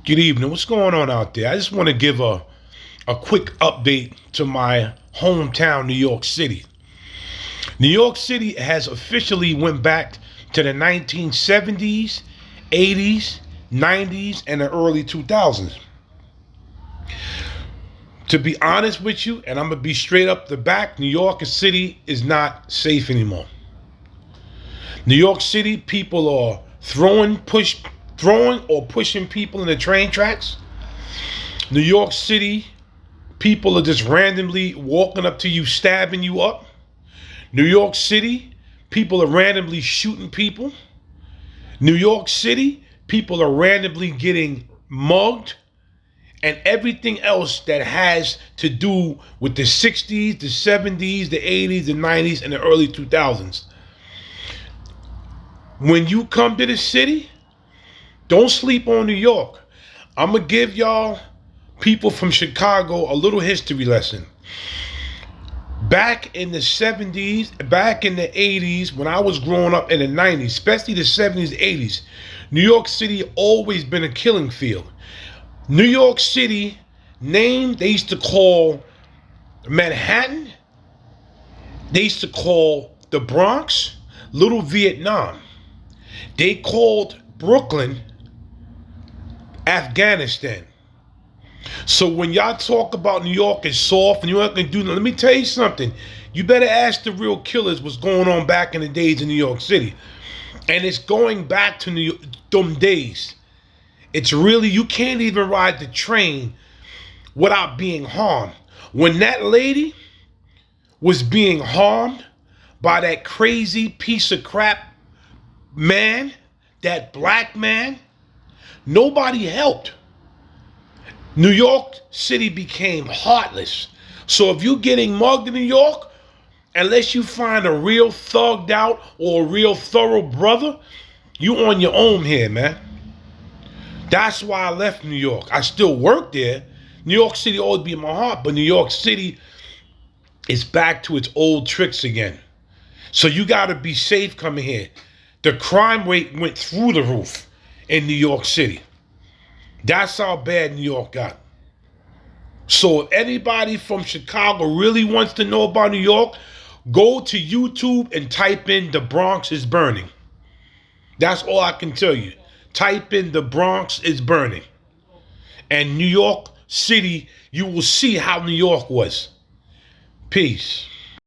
Good evening. What's going on out there? I just want to give a quick update to my hometown, New York City. New York City has officially went back to the 1970s, 80s, 90s, and the early 2000s. To be honest with you, and I'm going to be straight up the back, New York City is not safe anymore. New York City, people are throwing or pushing people in the train tracks. New York City, people are just randomly walking up to you, stabbing you up. New York City, people are randomly shooting people. New York City, people are randomly getting mugged. And everything else that has to do with the 60s, the 70s, the 80s, the 90s, and the early 2000s. When you come to the city, don't sleep on New York. I'm going to give y'all people from Chicago a little history lesson. Back in the 70s, back in the 80s, when I was growing up in the 90s, especially the 70s, 80s, New York City always been a killing field. New York City, name they used to call Manhattan, they used to call the Bronx Little Vietnam. They called Brooklyn Afghanistan. So when y'all talk about New York is soft and New York can do nothing, let me tell you something. You better ask the real killers what's going on back in the days in New York City. And it's going back to them days. It's really, you can't even ride the train without being harmed. When that lady was being harmed by that crazy piece of crap man, that black man, nobody helped. New York City became heartless. So if you're getting mugged in New York, unless you find a real thugged out or a real thorough brother, you on your own here, man. That's why I left New York. I still work there. New York City always be in my heart, but New York City is back to its old tricks again. So you got to be safe coming here. The crime rate went through the roof in New York City. That's how bad New York got. So if anybody from Chicago really wants to know about New York, go to YouTube and type in "The Bronx is Burning." That's all I can tell you. Type in "The Bronx is Burning." And New York City, you will see how New York was. Peace.